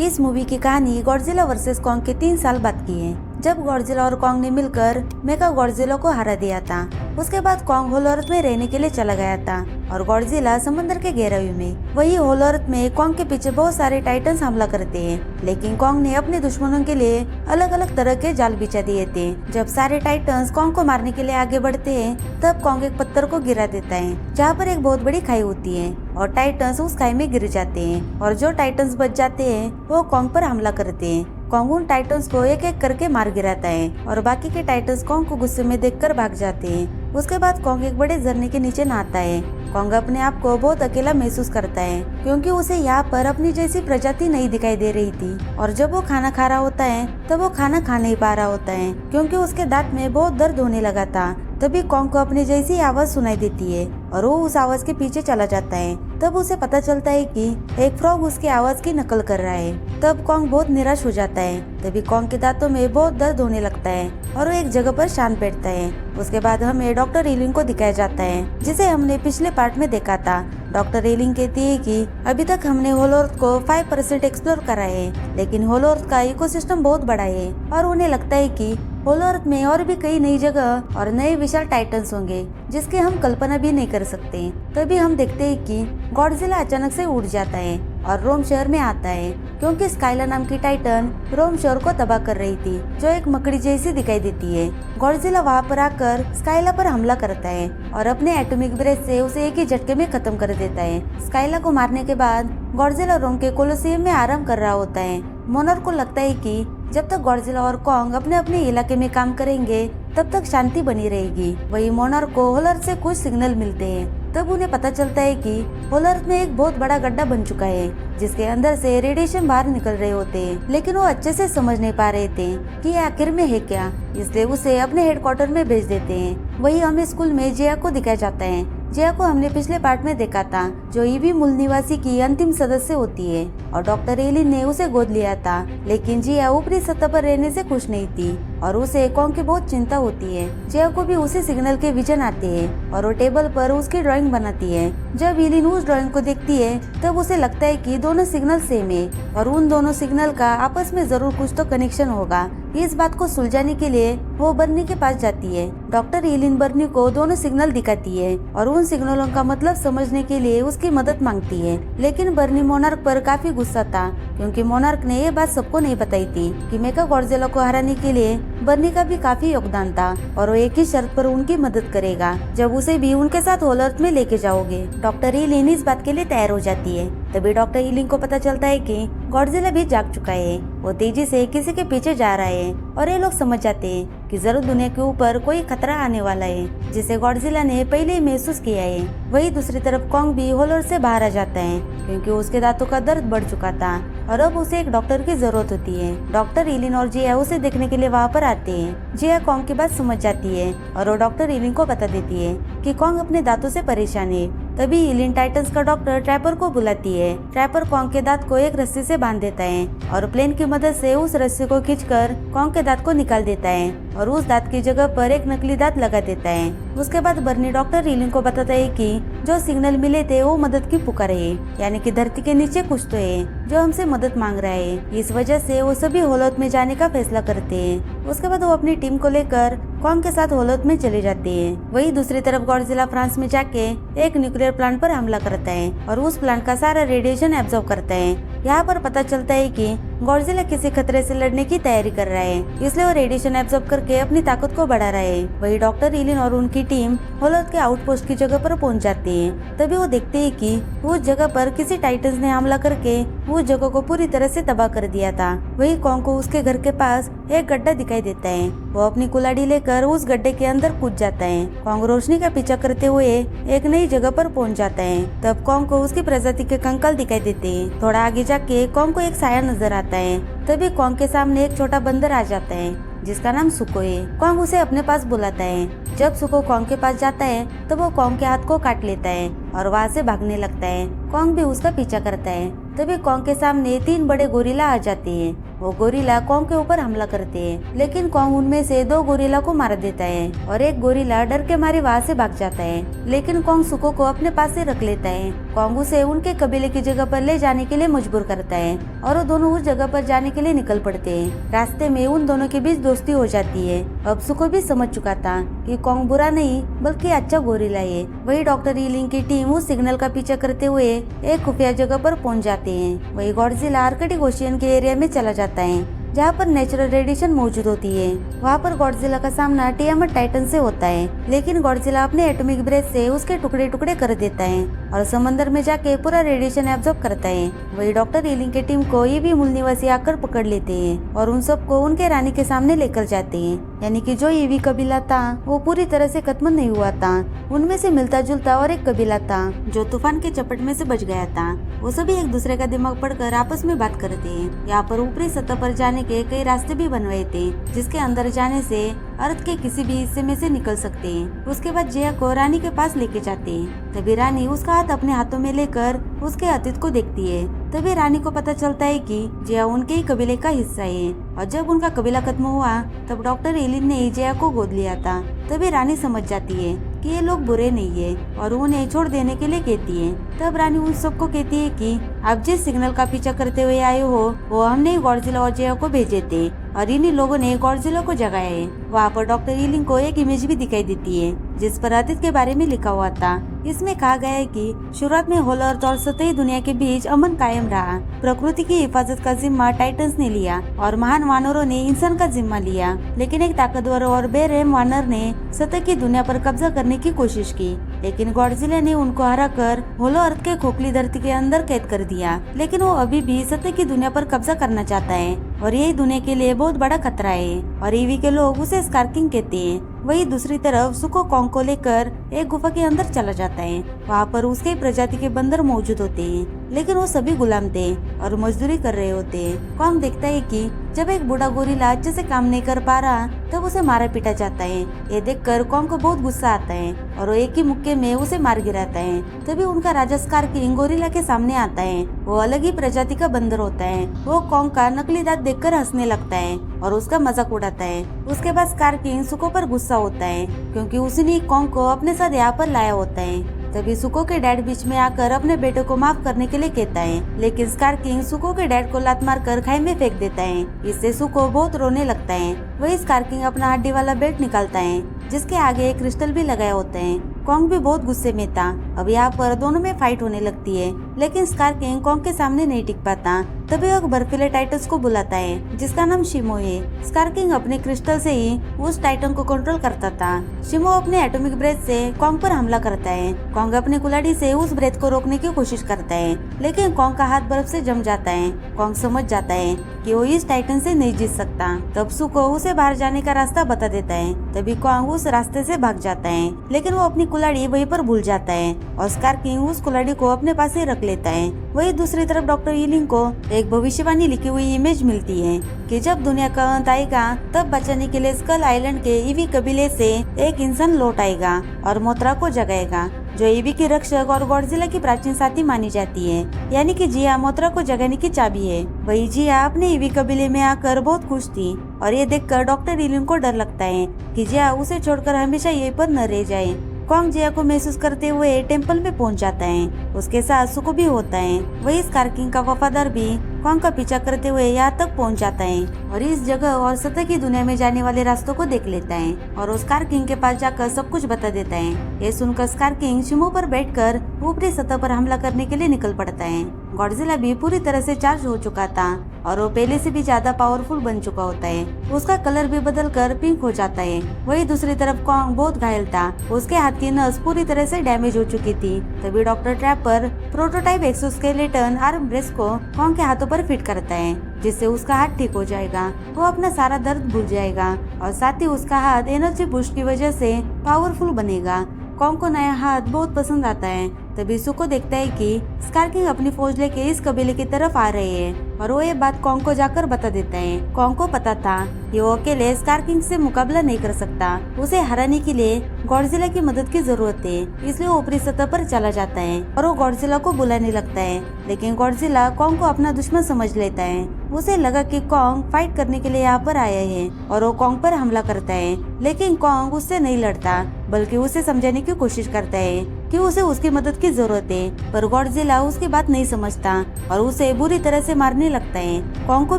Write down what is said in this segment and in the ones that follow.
इस मूवी की कहानी गॉडजिला वर्सेस कॉन्ग के 3 साल बाद की है, जब गॉडजिला और कॉन्ग ने मिलकर मेगा गॉडजिला को हरा दिया था। उसके बाद कॉन्ग होल अर्थ में रहने के लिए चला गया था और गॉडजिला समंदर के गहराई में। वही होल अर्थ में कॉन्ग के पीछे बहुत सारे टाइटन्स हमला करते हैं, लेकिन कॉन्ग ने अपने दुश्मनों के लिए अलग अलग तरह के जाल बिछा दिए थे। जब सारे टाइटन्स कॉन्ग को मारने के लिए आगे बढ़ते हैं, तब कॉन्ग एक पत्थर को गिरा देता है जहाँ पर एक बहुत बड़ी खाई होती है और टाइटन्स उस खाई में गिर जाते हैं और जो टाइटन्स बच जाते हैं वो कॉन्ग पर हमला करते हैं। कॉन्ग उन टाइटन्स को एक एक करके मार गिराता है और बाकी के टाइटन्स कॉन्ग को गुस्से में देखकर भाग जाते हैं। उसके बाद कॉन्ग एक बड़े झरने के नीचे नहाता है। कॉन्ग अपने आप को बहुत अकेला महसूस करता है क्योंकि उसे यहाँ पर अपनी जैसी प्रजाति नहीं दिखाई दे रही थी और जब वो खाना खा रहा होता है तब वो खाना खा नहीं पा रहा होता है क्योंकि उसके दांत में बहुत दर्द होने लगा था। तभी कॉन्ग को अपनी जैसी आवाज सुनाई देती है और वो उस आवाज के पीछे चला जाता है। तब उसे पता चलता है कि एक फ्रॉग उसकी आवाज की नकल कर रहा है। तब कॉन्ग बहुत निराश हो जाता है। तभी कॉन्ग के दांतों में बहुत दर्द होने लगता है और वो एक जगह पर शांत बैठता है। उसके बाद हमें डॉक्टर ईलिंग को दिखाया जाता है, जिसे हमने पिछले पार्ट में देखा था। डॉक्टर ईलिंग कहती है कि अभी तक हमने होल अर्थ को 5% एक्सप्लोर करा है, लेकिन होल अर्थ का इकोसिस्टम बहुत बड़ा है और उन्हें लगता है कि होल अर्थ में और भी कई नई जगह और नए विशाल टाइटन्स होंगे जिसकी हम कल्पना भी नहीं कर सकते। तभी हम देखते हैं कि गॉडजिला अचानक से उड़ जाता है और रोम शहर में आता है क्योंकि स्काइला नाम की टाइटन रोम शहर को तबाह कर रही थी, जो एक मकड़ी जैसी दिखाई देती है। गॉडजिला वहाँ पर आकर स्काइला पर हमला करता है और अपने एटॉमिक ब्रेथ से उसे एक ही झटके में खत्म कर देता है। स्काइला को मारने के बाद गॉडजिला रोम के कोलोसियम में आराम कर रहा होता है। मोनार्क को लगता है कि जब तक गॉडजिला और कॉन्ग अपने अपने इलाके में काम करेंगे तब तक शांति बनी रहेगी। वही मोनार्क को होल अर्थ से कुछ सिग्नल मिलते हैं। तब उन्हें पता चलता है कि होल अर्थ में एक बहुत बड़ा गड्ढा बन चुका है जिसके अंदर से रेडिएशन बाहर निकल रहे होते हैं, लेकिन वो अच्छे से समझ नहीं पा रहे थे कि ये आखिर में है क्या, इसलिए उसे अपने हेडक्वार्टर में भेज देते हैं। वही हमें स्कूल में जिया को दिखाया जाता है। जिया को हमने पिछले पार्ट में देखा था, जो ईवी मूल निवासी की अंतिम सदस्य होती है और डॉक्टर एलिन ने उसे गोद लिया था, लेकिन जिया ऊपरी सतह पर रहने से खुश नहीं थी और उसे कॉन्ग की बहुत चिंता होती है। जिया को भी उसी सिग्नल के विजन आते हैं और वो टेबल पर उसकी ड्राइंग बनाती है। जब एलिन उस ड्राइंग को देखती है तब उसे लगता है कि दोनों सिग्नल सेम है और उन दोनों सिग्नल का आपस में जरूर कुछ तो कनेक्शन होगा। इस बात को सुलझाने के लिए वो बर्नी के पास जाती है। डॉक्टर एलिन बर्नी को दोनों सिग्नल दिखाती है और उन सिग्नलों का मतलब समझने के लिए उसकी मदद मांगती है, लेकिन बर्नी मोनार्क पर काफी गुस्सा था क्योंकि मोनार्क ने ये बात सबको नहीं बताई थी कि मेगा गॉडजिला को हराने के लिए बर्नी का भी काफी योगदान था और वो एक ही शर्त पर उनकी मदद करेगा, जब उसे भी उनके साथ होल अर्थ में लेके जाओगे। डॉक्टर एलिन इस बात के लिए तैयार हो जाती है। तभी डॉक्टर एलिन को पता चलता है कि गॉडजिला भी जाग चुका है। वो तेजी से किसी के पीछे जा रहा है और ये लोग समझ जाते हैं कि जरूर दुनिया के ऊपर कोई खतरा आने वाला है, जिसे गॉडजिला ने पहले ही महसूस किया है। वही दूसरी तरफ कॉन्ग भी होल अर्थ से बाहर आ जाता है क्योंकि उसके दांतों का दर्द बढ़ चुका था और अब उसे एक डॉक्टर की जरूरत होती है। डॉक्टर एलिन और जिया उसे देखने के लिए वहाँ पर आते हैं। जिया कॉन्ग की बात समझ जाती है और वो डॉक्टर एलिन को बता देती है कि कॉन्ग अपने दांतों से परेशान है। तभी एलिन टाइटन्स का डॉक्टर ट्रैपर को बुलाती है। ट्रैपर कॉन्ग के दांत को एक रस्सी से बांध देता है और प्लेन की मदद से उस रस्सी को खींचकर कॉन्ग के दांत को निकाल देता है और उस दांत की जगह पर एक नकली दांत लगा देता है। उसके बाद बर्नी डॉक्टर एलिन को बताता है कि जो सिग्नल मिले थे वो मदद की पुकार है, यानी कि धरती के नीचे कुछ तो है जो हमसे मदद मांग रहा है। इस वजह से वो सभी होल अर्थ में जाने का फैसला करते हैं। उसके बाद वो अपनी टीम को लेकर कॉन्ग के साथ होल अर्थ में चले जाते हैं। वही दूसरी तरफ गॉडजिला फ्रांस में जाके एक न्यूक्लियर प्लांट पर हमला करता है और उस प्लांट का सारा रेडिएशन एब्जॉर्ब करता है। यहाँ पर पता चलता है कि गॉडजिला किसी खतरे से लड़ने की तैयारी कर रहा है, इसलिए वो रेडिएशन एब्जॉर्ब करके अपनी ताकत को बढ़ा रहा है। वही डॉक्टर एलिन और उनकी टीम होल अर्थ के आउटपोस्ट की जगह पर पहुंच जाते हैं। तभी वो देखते हैं कि उस जगह पर किसी टाइटन्स ने हमला करके उस जगह को पूरी तरह से तबाह कर दिया था। वही कॉन्ग को उसके घर के पास एक गड्ढा दिखाई देता है। वो अपनी कुल्हाड़ी लेकर उस गड्ढे के अंदर कूद जाता है। कॉन्ग रोशनी का पीछा करते हुए एक नई जगह पर पहुंच जाता है। तब कॉन्ग को उसकी प्रजाति के कंकाल दिखाई देते हैं। थोड़ा आगे जाके कॉन्ग को एक साया नजर आता है। तभी कॉन्ग के सामने एक छोटा बंदर आ जाता है जिसका नाम सुको है। कॉन्ग उसे अपने पास बुलाता है। जब सुको कॉन्ग के पास जाता है तो वो कॉन्ग के हाथ को काट लेता है और वहाँ से भागने लगता है। कॉन्ग भी उसका पीछा करता है। तभी कॉन्ग के सामने 3 बड़े गोरिल्ला आ जाते हैं। वो गोरिल्ला कॉन्ग के ऊपर हमला करते हैं, लेकिन कॉन्ग उनमें से 2 गोरिल्ला को मार देता है और एक गोरिल्ला डर के मारे वहाँ से भाग जाता है। लेकिन कॉन्ग सुको को अपने पास से रख लेता है। कॉन्ग उसे उनके कबीले की जगह पर ले जाने के लिए मजबूर करता है और वो दोनों उस जगह पर जाने के लिए निकल पड़ते हैं। रास्ते में उन दोनों के बीच दोस्ती हो जाती है। अब सुको भी समझ चुका था कि कॉन्ग बुरा नहीं बल्कि अच्छा गोरिल्ला है। वही डॉक्टर ईलिंग की टीम उस सिग्नल का पीछा करते हुए एक खुफिया जगह पर पहुंच जाते हैं। वही गॉडजिला आर्कटिक ओशियन के एरिया में चला जाता है जहाँ पर नेचुरल रेडिएशन मौजूद होती है। वहाँ पर गॉडजिला का सामना टियामट टाइटन से होता है, लेकिन गॉडजिला अपने एटॉमिक ब्रेथ से उसके टुकड़े टुकड़े कर देता है और समंदर में जाके पूरा रेडिएशन एब्जॉर्ब करता है। वही डॉक्टर ईलिंग की टीम को ये भी मूल निवासी आकर पकड़ लेते हैं और उन सबको उनके रानी के सामने लेकर जाते हैं। यानी कि जो ईवी कबीला था वो पूरी तरह से खत्म नहीं हुआ था। उनमें से मिलता जुलता और एक कबीला था जो तूफान के चपेट में से बच गया था। वो सभी एक दूसरे का दिमाग पढ़कर आपस में बात करते हैं। यहाँ पर ऊपरी सतह पर जाने के कई रास्ते भी बनवाए थे, जिसके अंदर जाने से अर्थ के किसी भी हिस्से में से निकल सकते हैं। उसके बाद जिया को रानी के पास लेके जाते हैं। तभी रानी उसका हाथ अपने हाथों में लेकर उसके अतीत को देखती है। तभी रानी को पता चलता है कि जिया उनके ही कबीले का हिस्सा है और जब उनका कबीला खत्म हुआ तब डॉक्टर ईलिन ने जिया को गोद लिया था। तभी रानी समझ जाती है कि ये लोग बुरे नहीं है और उन्हें छोड़ देने के लिए कहती है। तब रानी उन सबको कहती है कि आप जिस सिग्नल का पीछा करते हुए आए हो वो हमने गॉडजिला और जिया को भेजे थे और इन्हीं लोगों ने गॉडजिला को जगाया है। वहाँ पर डॉक्टर ईलिंग को एक इमेज भी दिखाई देती है जिस पर अतीत के बारे में लिखा हुआ था। इसमें कहा गया है कि शुरुआत में होल अर्थ और सतही दुनिया के बीच अमन कायम रहा। प्रकृति की हिफाजत का जिम्मा टाइटन्स ने लिया और महान वानरों ने इंसान का जिम्मा लिया, लेकिन एक ताकतवर और बेरहम वानर ने सतह की दुनिया पर कब्जा करने की कोशिश की। लेकिन गॉडजिला ने उनको हराकर होलो अर्थ के खोखली धरती के अंदर कैद कर दिया। लेकिन वो अभी भी सतह की दुनिया पर कब्जा करना चाहता है और यही दुनिया के लिए बहुत बड़ा खतरा है और ईवी के लोग उसे स्कारकिंग कहते हैं। वही दूसरी तरफ सुको कॉन्ग को लेकर एक गुफा के अंदर चला जाता है। वहाँ पर उसके प्रजाति के बंदर मौजूद होते हैं, लेकिन वो सभी गुलाम थे और मजदूरी कर रहे होते हैं। कॉन्ग देखता है कि जब एक बूढ़ा गोरिल्ला अच्छे से काम नहीं कर पा रहा तब उसे मारा पीटा जाता है। ये देखकर कॉन्ग को बहुत गुस्सा आता है और वो एक ही मुक्के में उसे मार गिराता है। तभी उनका राजा स्कारकिंग गोरिल्ला के सामने आता है। वो अलग ही प्रजाति का बंदर होता है। वो कॉन्ग का नकली दांत देखकर हंसने लगता है और उसका मजाक उड़ाता है। उसके बाद स्कारकिंग सुको पर गुस्सा होता है क्योंकि उसने कॉन्ग को अपने साथ यहाँ पर लाया होता है। तभी सुको के डैड बीच में आकर अपने बेटे को माफ करने के लिए कहता है, लेकिन स्कारकिंग सुको के डैड को लात मारकर खाई में फेंक देता है। इससे सुको बहुत रोने लगता है। वही स्कारकिंग अपना हड्डी वाला बेल्ट निकालता है जिसके आगे एक क्रिस्टल भी लगाया होता है। कॉन्ग भी बहुत गुस्से में था। अब यहाँ पर दोनों में फाइट होने लगती है, लेकिन स्कारकिंग कॉन्ग के सामने नहीं टिक पाता। तभी वो बर्फीले टाइटन्स को बुलाता है जिसका नाम शिमो है। स्कारकिंग अपने क्रिस्टल से ही उस टाइटन को कंट्रोल करता था। शिमो अपने एटॉमिक ब्रेथ से कॉन्ग पर हमला करता है। कॉन्ग अपने कुल्हाड़ी से उस ब्रेथ को रोकने की कोशिश करता है, लेकिन कॉन्ग का हाथ बर्फ से जम जाता है। कॉन्ग समझ जाता है कि वो इस टाइटन से नहीं जीत सकता। तब सुको उसे बाहर जाने का रास्ता बता देता है। तभी कॉन्ग उस रास्ते से भाग जाता है, लेकिन वो अपनी कुल्हाड़ी वहीं पर भूल जाता है और स्कारकिंग उस कुल्हाड़ी को अपने पास ही रख लेता है। वही दूसरी तरफ डॉक्टर ईलिंग को एक भविष्यवाणी लिखी हुई इमेज मिलती है कि जब दुनिया का अंत आएगा तब बचाने के लिए स्कल आइलैंड के ईवी कबीले से एक इंसान लौट आएगा और मोथरा को जगाएगा, जो ईवी की रक्षक और गॉडजिला की प्राचीन साथी मानी जाती है। यानी कि जिया मोथरा को जगाने की चाबी है। वही जिया अपने ईवी कबीले में आकर बहुत खुश थी और ये देखकर डॉक्टर ईलिंग को डर लगता है कि जिया उसे छोड़कर हमेशा यहीं पर न रह जाए। कॉन्ग जिया को महसूस करते हुए टेम्पल में पहुंच जाता है। उसके साथ सुको भी होता है। वही स्कारकिंग का वफादार भी कॉन्ग का पीछा करते हुए यहाँ तक पहुंच जाता है और इस जगह और सतह की दुनिया में जाने वाले रास्तों को देख लेता है और स्कारकिंग के पास जाकर सब कुछ बता देता है। ये सुनकर स्कारकिंग शिमो पर बैठकर ऊपरी सतह पर हमला करने के लिए निकल पड़ता है। गॉडजिला भी पूरी तरह से चार्ज हो चुका था और वो पहले से भी ज्यादा पावरफुल बन चुका होता है। उसका कलर भी बदलकर पिंक हो जाता है। वही दूसरी तरफ कॉन्ग बहुत घायल था। उसके हाथ की नस पूरी तरह से डैमेज हो चुकी थी। तभी doctor trapper prototype exoskeleton arm brace को कॉन्ग के हाथों पर फिट करता है, जिससे उसका हाथ ठीक हो जाएगा। वो अपना सारा दर्द भूल जाएगा और साथ ही उसका हाथ एनर्जी बूस्ट की वजह से पावरफुल बनेगा। कॉन्ग को नया हाथ बहुत पसंद आता है। तभी सुको देखता है कि स्कारकिंग अपनी फौज लेके इस कबीले की तरफ आ रहे हैं और वो ये बात कॉन्ग को जाकर बता देता है। कॉन्ग को पता था कि वो अकेले स्कारकिंग से मुकाबला नहीं कर सकता। उसे हराने के लिए गॉडजिला की मदद की जरूरत है, इसलिए वो ऊपरी सतह पर चला जाता है और वो गॉडजिला को बुलाने लगता है। लेकिन गॉडजिला कॉन्ग को अपना दुश्मन समझ लेता है उसे लगा कि कॉन्ग फाइट करने के लिए यहाँ पर आया है और वो कॉन्ग पर हमला करता है, लेकिन कॉन्ग उससे नहीं लड़ता बल्कि उसे समझाने की कोशिश करता है कि उसे उसकी मदद की जरूरत है। पर गॉडजिला उसकी बात नहीं समझता और उसे बुरी तरह से मारने लगता है। कॉन्ग को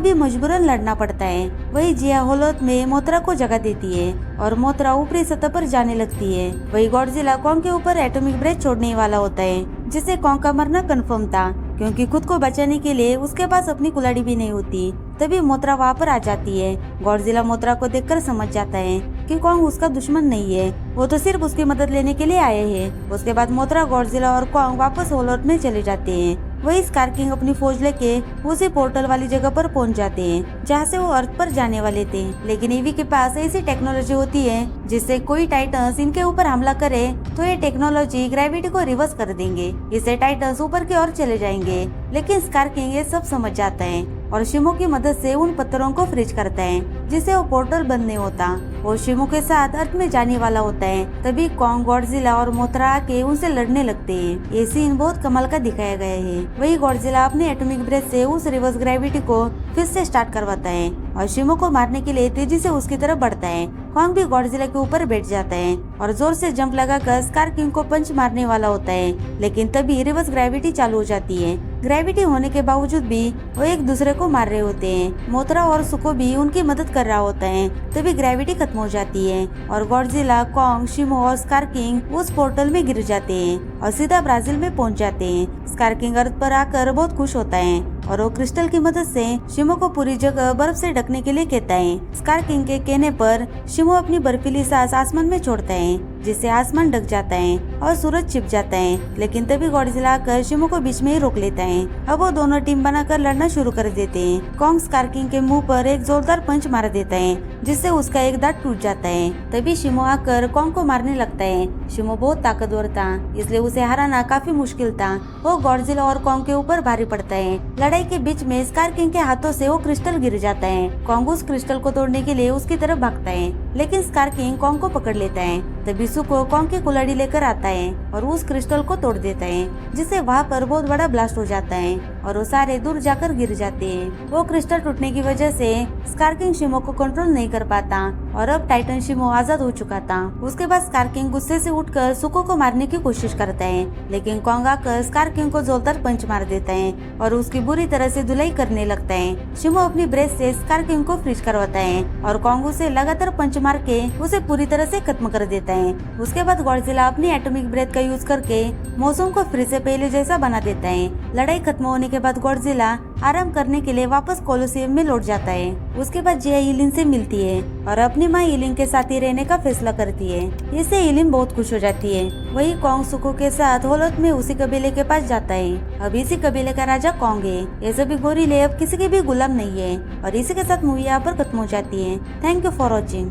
भी मजबूरन लड़ना पड़ता है। वही जिया होलोत में मोथरा को जगह देती है और मोथरा ऊपरी सतह पर जाने लगती है। वही गॉडजिला कॉन्ग के ऊपर एटॉमिक ब्रेथ छोड़ने वाला होता है, जिससे कॉन्ग का मरना कंफर्म था, क्योंकि खुद को बचाने के लिए उसके पास अपनी कुल्हाड़ी भी नहीं होती। तभी मोथरा वहाँ पर आ जाती है। गॉडजिला मोथरा को देखकर समझ जाता है कि कॉन्ग उसका दुश्मन नहीं है, वो तो सिर्फ उसकी मदद लेने के लिए आए हैं। उसके बाद मोथरा, गॉडजिला और कॉन्ग वापस होलोट में चले जाते हैं। वही स्कार किंग अपनी फौज लेके उसी पोर्टल वाली जगह पर पहुंच जाते हैं जहाँ से वो अर्थ पर जाने वाले थे। लेकिन ईवी के पास ऐसी टेक्नोलॉजी होती है जिससे कोई टाइटन्स इनके ऊपर हमला करे तो ये टेक्नोलॉजी ग्रेविटी को रिवर्स कर देंगे। इससे टाइटन्स ऊपर की ओर चले जाएंगे। लेकिन स्कार किंग ये सब समझ जाता है और शिमो की मदद से उन पत्थरों को फ्रीज करता है, जिससे वो पोर्टल बंद नहीं होता। वो शिमो के साथ अर्थ में जाने वाला होता है। तभी कॉन्ग, गॉडजिला और मोथरा आके उनसे लड़ने लगते हैं। ये सीन बहुत कमाल का दिखाया गया है। वही गॉडजिला अपने एटॉमिक ब्रेथ से उस रिवर्स ग्रेविटी को फिर से स्टार्ट करवाता है और शिमो को मारने के लिए तेजी से उसकी तरफ बढ़ता है। कॉन्ग भी गॉडजिला के ऊपर बैठ जाता है और जोर से जंप लगाकर स्कार किंग को पंच मारने वाला होता है, लेकिन तभी रिवर्स ग्रेविटी चालू हो जाती है। ग्रेविटी होने के बावजूद भी वो एक दूसरे को मार रहे होते हैं। मोथरा और सुको भी उनकी मदद कर रहा होता है। तभी ग्रेविटी खत्म हो जाती है और गॉडजिला, कॉन्ग, शिमो और स्कार किंग उस पोर्टल में गिर जाते हैं और सीधा ब्राजील में पहुंच जाते हैं। स्कार किंग अर्थ पर आकर बहुत खुश होता है और वो क्रिस्टल की मदद से शिमो को पूरी जगह बर्फ से ढकने के लिए कहता है। स्कार किंग के कहने पर शिमो अपनी बर्फीली सांस आसमान में छोड़ता है, जिससे आसमान ढक जाता है और सूरज छिप जाता है। लेकिन तभी गॉडजिला आकर शिमो को बीच में ही रोक लेता है। अब वो दोनों टीम बनाकर लड़ना शुरू कर देते हैं। कॉन्ग स्कार किंग के मुंह पर एक जोरदार पंच मार देता है, जिससे उसका एक दांत टूट जाता है। तभी शिमो आकर कॉन्ग को मारने लगता है। शिमो बहुत ताकतवर था, इसलिए उसे हराना काफी मुश्किल था। वो गॉडजिला और कॉन्ग के ऊपर भारी पड़ता है। लड़ाई के बीच में स्कार किंग के हाथों से वो क्रिस्टल गिर जाता है। कॉन्ग उस क्रिस्टल को तोड़ने के लिए उसकी तरफ भागता है, लेकिन स्कार किंग कॉन्ग को पकड़ लेता है। तभी सुको कॉन्ग की कुल्हाड़ी लेकर आता है और उस क्रिस्टल को तोड़ देता है, जिससे वहाँ पर बहुत बड़ा ब्लास्ट हो जाता है और वो सारे दूर जाकर गिर जाते हैं। वो क्रिस्टल टूटने की वजह से स्कार किंग शिमो को कंट्रोल नहीं कर पाता और अब टाइटन शिमो आजाद हो चुका था। उसके बाद स्कार किंग गुस्से से उठकर सुको को मारने की कोशिश करता है, लेकिन कॉन्ग आकर स्कार किंग को जोरदार पंच मार देता है और उसकी बुरी तरह से धुलाई करने लगता है। शिमो अपनी ब्रेथ से स्कार किंग को फ्रीज करवाता है और कॉन्ग उसे लगातार पंच मार के उसे पूरी तरह से खत्म कर देता है। उसके बाद गॉडजिला अपनी एटॉमिक ब्रेथ का यूज करके मौसम को फिर से पहले जैसा बना देता है। लड़ाई खत्म होने के बाद गॉडजिला आराम करने के लिए वापस कोलोसियम में लौट जाता है। उसके बाद जिया इलिन से मिलती है और अपनी माँ इलिन के साथ ही रहने का फैसला करती है। इससे इलिन बहुत खुश हो जाती है। वही कॉन्ग सुको के साथ होलोत में उसी कबीले के पास जाता है। अब इसी कबीले का राजा कॉन्ग है। ये सभी गोरिल्ले अब किसी के भी गुलाम नहीं है। और इसी के साथ मूवी यहाँ पर खत्म हो जाती है। Thank you for watching.